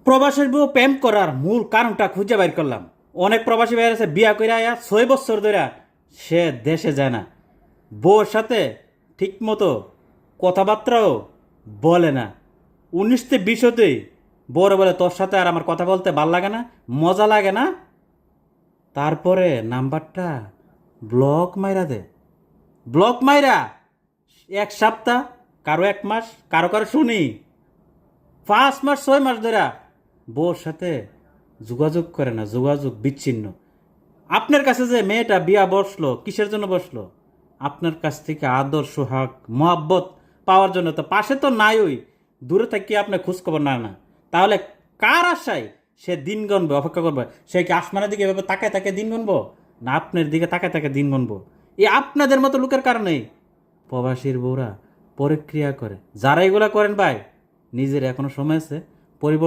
প্রবাসের বউ প্রেম করার মূল কারণটা খুঁজে বাইর করলাম। অনেক প্রবাসী ভাইয়ের আছে বিয়া করে আয়া 6 বছর ধরে সে দেশে যায় না, বউর সাথে ঠিক মতো কথাবার্তাও বলে না। 19-20তেই বউরে বলে তোর সাথে আর আমার কথা বলতে ভাল লাগে না, মজা লাগে না। তারপরে নাম্বারটা ব্লক মাইরা দে। ব্লক মাইরা 1 সপ্তাহ, কারো 1 মাস, কারো কারো শুনি 5 মাস 6 মাস ধরে বউর সাথে যোগাযোগ করে না, যোগাযোগ বিচ্ছিন্ন। আপনার কাছে যে মেয়েটা বিয়া বসলো কিসের জন্য বসলো? আপনার কাছ থেকে আদর সোহাগ মহাব্বত পাওয়ার জন্য। তো পাশে তো নাই, ওই দূরে থেকে আপনি খোঁজখবর না না, তাহলে কার আশায় সে দিন গণবে, অপেক্ষা করবে? সে কি আসমানের দিকে এভাবে তাকায় তাকে দিন গণবো, না আপনার দিকে তাকায় তাকে দিন গণবো? এই আপনাদের মতো লোকের কারণেই প্রবাসীর বউরা পরক্রিয়া করে। যারা এগুলা করেন ভাই, নিজের এখনো সময় আছে, পরিবর্তন